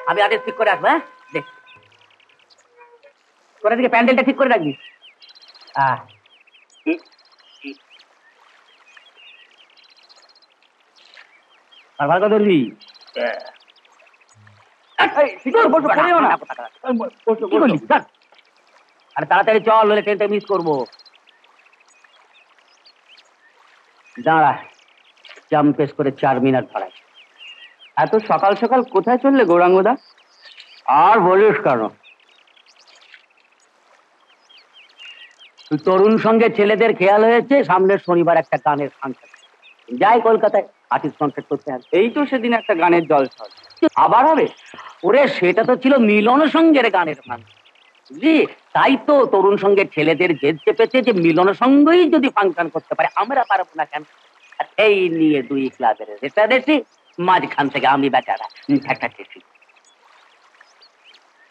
আমি আগে ঠিক করে আসবো। হ্যাঁ, দেখ তোরা দিকে প্যান্ডেলটা ঠিক করে রাখবি। আর ভালো করে ধরবি। আরে তাড়াতাড়ি চল, নইলে ট্রেনটা মিস করবো। দাঁড়া, জাম্প পেস করে 4 মিনিট ধরাই। এত সকাল সকাল কোথায় চললে গৌরাঙ্গদা? আর বলিস কেন, তরুণ সঙ্গে ছেলেদের খেয়াল হয়েছে সামনের শনিবার একটা গানের ফাংশন, যাই কলকাতায় আর্টিস্ট কনসার্ট করতে হবে। এই তো সেদিন একটা গানের জলসা আবার হবে। ওরে সেটা তো ছিল মিলন সঙ্গের গানের ফাংশন, বুঝলি? তাই তো তরুণ সঙ্গের ছেলেদের জেদ চেপেছে যে মিলন সঙ্গই যদি ফাংশন করতে পারে আমরা পারবো না কেন। আর এই নিয়ে 2 ক্লাবের রেটারেছি, মাঝখান থেকে আমি বেচারা ঠেকাচ্ছি।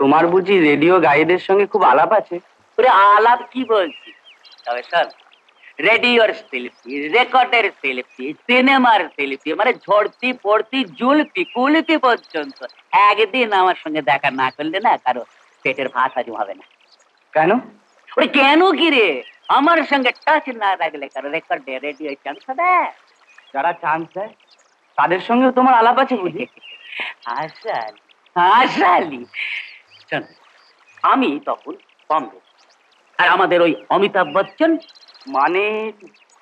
তোমার বুঝি রেডিও গাইডের সঙ্গে খুব আলাপ আছে? ওরে আলাপ কি বলছি, তবে শোন, রেডিওর শিল্পী, রেকর্ডের শিল্পী, সিনেমার শিল্পী, মানে ঝড়তি পড়তি জুলপি কুলপি পর্যন্ত একদিন আমার সঙ্গে দেখা না করলে না কারো পেটের ভাত হজম হবে না। কেন? ওরে কেন কি রে, আমার সঙ্গে টাচ না রাখলে কারো রেকর্ডে রেডিও চান্স দেয়? যারা চান্স দেয় তাদের সঙ্গেও তোমার আলাপ আছে বুঝি? আসালি আসালি, শোন, আমি তখন বম্বে, আর আমাদের ওই অমিতাভ বচ্চন, মানে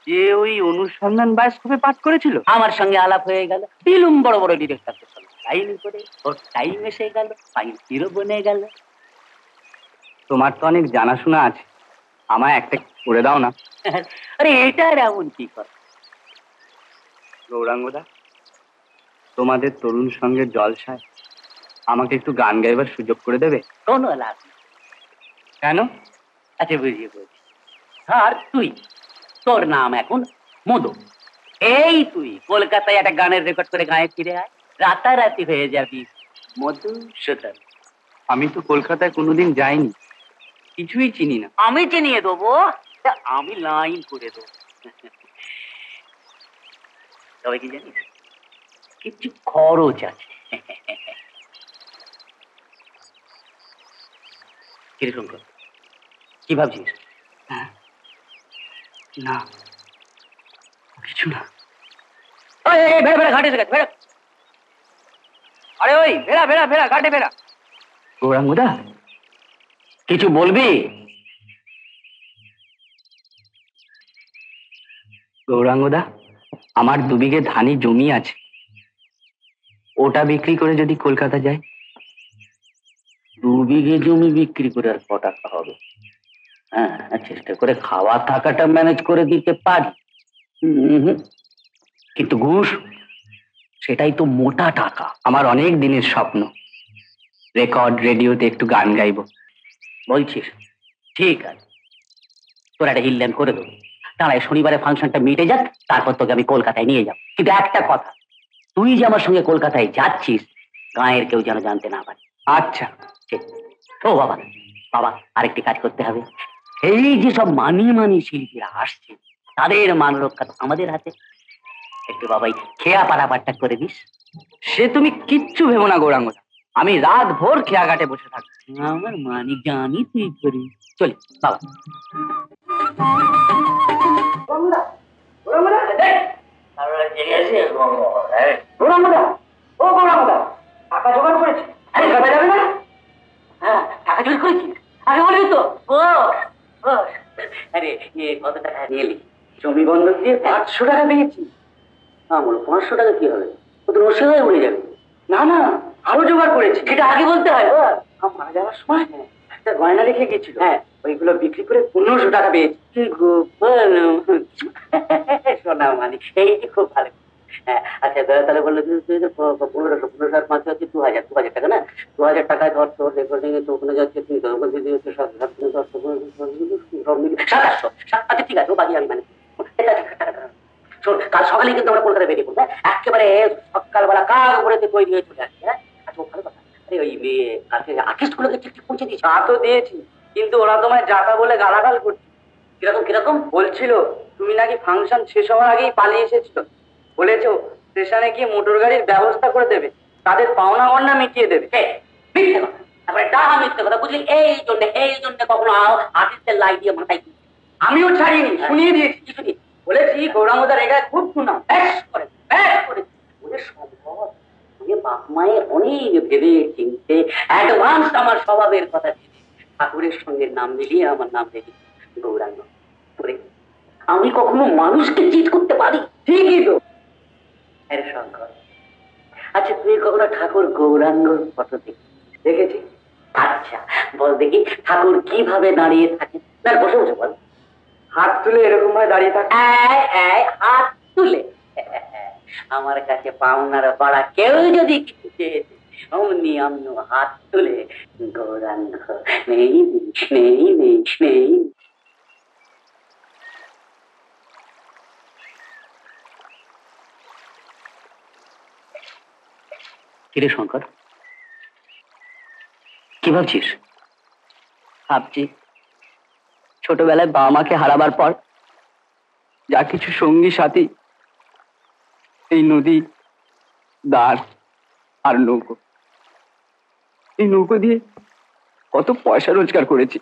যে ওই অনুসন্ধান বায়োস্কোপে পাঠ করেছিল, আমার সঙ্গে আলাপ হয়ে গেল। ফিল্ম বড় বড় ডিরেক্টরদের সঙ্গে টাইম করে ওর টাইম এসে গেল, ফাইন হিরো বনে গেল। তোমার তো অনেক জানাশোনা আছে, আমায় একটা করে দাও না। আরে এটা এমন কি কথা গৌরাঙ্গদা, তোমাদের তরুণ সঙ্গের জলসায় আমাকে একটু গান গাইবার সুযোগ করে দেবে? কোনো লাভ নেই। কেন? আচ্ছা বুঝিয়ে বলছি। আর তুই, তোর নাম এখন মধু, এই তুই কলকাতায় একটা গানের রেকর্ড করে গায়ে ফিরে আয়, রাতারাতি হয়ে যাবি মধুসূদন। আমি তো কলকাতায় কোনোদিন যাইনি, কিছুই চিনি না। আমি চিনিয়ে দেবো, আমি লাইন করে দেবো। তবে কি জানিস, কিছু খরচ আছে। কিরকম কর, কি ভাবছিস? না কিছু না। ভেড়া ভেড়া ঘাটে গেছে, ভেড়া। আরে ওই ভেড়া ভেড়া ভেড়া ঘাটে ভেড়া। গৌরাঙ্গদা, কিছু বলবি? গৌরাঙ্গদা, আমার 2 বিঘে ধানি জমি আছে, ওটা বিক্রি করে যদি কলকাতা যাই। 2 বিঘে জমি বিক্রি করে আর ক টাকা হবে? হ্যাঁ, চেষ্টা করে খাওয়া থাকাটা ম্যানেজ করে দিতে পারি, কিন্তু ঘুষ, সেটাই তো মোটা টাকা। আমার অনেক দিনের স্বপ্ন, রেকর্ড রেডিওতে একটু গান গাইবো। বলছিস? ঠিক আছে, তোর একটা হিলল্যান্ড করে দেবো। দাঁড়ায় শনিবারে ফাংশনটা মিটে যাক, তারপর তোকে আমি কলকাতায় নিয়ে যাব। কিন্তু একটা কথা, তুই যে আমার সঙ্গে কলকাতায় যাচ্ছিস গাঁয়ের কেউ যেন জানতে না পারে। আচ্ছা ঠিক। ও বাবা, বাবা আরেকটি কাজ করতে হবে, এই যে সব মানি মানি শিল্পীরা আসছে তাদের মান রক্ষা আমাদের হাতে। একটু বাবাই খেয়া পারাপারটা করে দিস। সে তুমি কিচ্ছু ভেবো না গৌরাঙ্গদা, আমি রাত ভোর খেয়া ঘাটে বসে থাকবো। আমার মানি জানি তুই করি। চলি বাবা। টাকা জোগাড় করেছি। আরে কথা যাবে না? হ্যাঁ, টাকা জোগাড় করেছি। আরে বলবি তো? আরে কত টাকা নিয়ে এলি? জমি বন্ধক দিয়ে 500 টাকা পেয়েছি। আমার 500 টাকা কি হবে? ও তো রসে হয়ে উড়ে যাবে। না না, আরো জোগাড় করেছি। সেটা আগে বলতে হয়। মারা যাওয়ার সময় একটা গয়না রেখে গেছিল, হ্যাঁ, ওইগুলো বিক্রি করে 1500 টাকা পেয়েছি। কি গোপাল সোনা মানে, এই খুব ভালো। হ্যাঁ, আচ্ছা তাহলে বললো 1500 আর 5 হচ্ছে 2000 টাকা না? 2000 টাকায় ধর তোর রেকর্ডিং এ তো ওখানে যাচ্ছে 700। আচ্ছা ঠিক আছে, ও বাকি আমি মানে কাল সকালে কিন্তু আমরা কলকাতা বেরিয়ে পড়বো। একেবারে সকালবেলা কাজ করে তৈরি হয়ে চলে আসছে। হ্যাঁ, আচ্ছা ভালো কথা। আরে ওই কালকে আর্টিস্ট গুলোকে ঠিক ঠিক পৌঁছে দিয়েছি। তা তো দিয়েছি, কিন্তু ওরা তোমায় যাতা বলে গালাগাল করছে। কিরকম কিরকম? বলছিল তুমি নাকি ফাংশন শেষ হওয়ার আগেই পালিয়ে এসেছিল। বলেছো স্টেশনে গিয়ে মোটর গাড়ির ব্যবস্থা করে দেবে, তাদের পাওনা গন্ডা মিটিয়ে দেবে। মিথ্যে কথা, তারপরে ডাহা মিথ্যে কথা, বুঝলি? এই জন্য কখনো আর্টিস্টের লাই দিয়ে মাথায় তুলছে। আমিও ছাড়িনি, শুনিয়ে দিয়েছি কিছুটি। বলেছি গৌরাঙ্গদার এগায় খুব সুনাম, ব্যাস করে ওদের সম্ভব। ওদের বাপ মায়ের অনেক ভেবে চিনতে অ্যাডভান্স আমার স্বভাবের কথা জেনে ঠাকুরের সঙ্গে নাম মিলিয়ে আমার নাম রেখেছি গৌরাঙ্গ। করে আমি কখনো মানুষকে চিট করতে পারি? ঠিকই তো। আরে শঙ্কর, আচ্ছা তুই কখনো ঠাকুর গৌরাঙ্গর ফটো দেখেছি? আচ্ছা বল দেখি ঠাকুর কিভাবে দাঁড়িয়ে থাকে। না বসে বসে বল। হাত তুলে এরকম ভাবে দাঁড়িয়ে থাকে। হাত তুলে। আমার কাছে পাওনার পাড়া কেউ যদি কিছু চেয়েছে অমনি আমিও হাত তুলে গৌরাঙ্গ নেই নেই নেই নেই। কিরে শঙ্কর, কি ভাবছিস? ভাবছি ছোটবেলায় বাবা মাকে হারাবার পর যা কিছু সঙ্গী সাথী, এই নদী, দাঁড় আর নৌকো, এই নৌকো দিয়ে কত পয়সা রোজগার করেছি।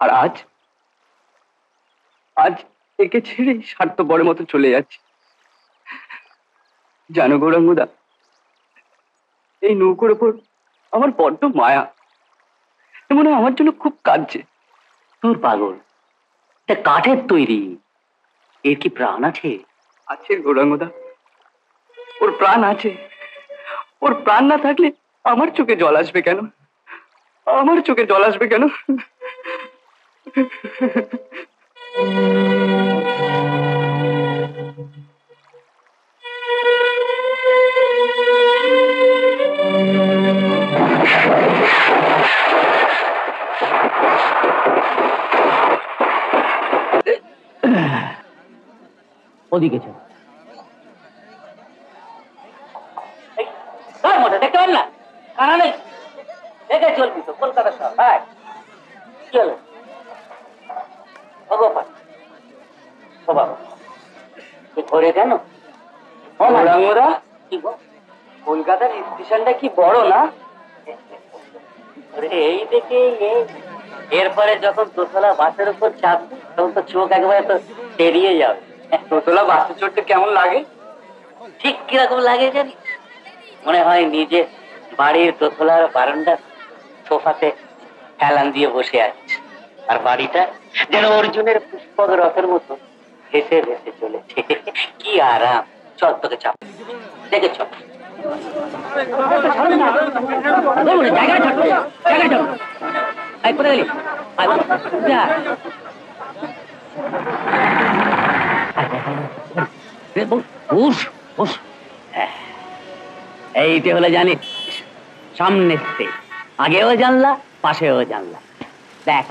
আর আজ আজ একে ছেড়ে স্বার্থপরের মতো চলে যাচ্ছি। জানো গৌরাঙ্গদা, এই নৌকোর ওপর আমার বড্ড মায়া। মনে হয় আমার জন্য খুব কাঁদছে। তোর পাগল, এটা কাঠের তৈরি, এর কি প্রাণ আছে? আছে গৌরাঙ্গদা, ওর প্রাণ আছে। ওর প্রাণ না থাকলে আমার চোখে জল আসবে কেন? আমার চোখে জল আসবে কেন? ওদিকে চল। দেখতে পান না, কানা নেই, দেখে চলবি তো কলকাতা শহর। ভাই চল। ও গোপাল, ও বাবা, ঘরে কেন? গৌরাঙ্গদা, কি গো? কলকাতার স্টেশনটা কি বড় না? এই দেখে এরপরে যখন দোতলা বাসের উপর চাপবি তখন তো চোখ একেবারে তো বেরিয়ে যাবে। দোতলা বাসে চড়তে কেমন লাগে? ঠিক কিরকম লাগে জানি, মনে হয় নিজে বাড়ির দোতলার বারান্দার সোফাতে হেলান দিয়ে বসে আছে, আর বাড়িটা যেন অর্জুনের পুষ্পক রথের মতো ভেসে ভেসে চলেছে। কি আরাম। চল তোকে চাপ দেখে চল। এইটা হলে জানিস সামনে আগেও জানলা পাশেও জানলা, দেখ।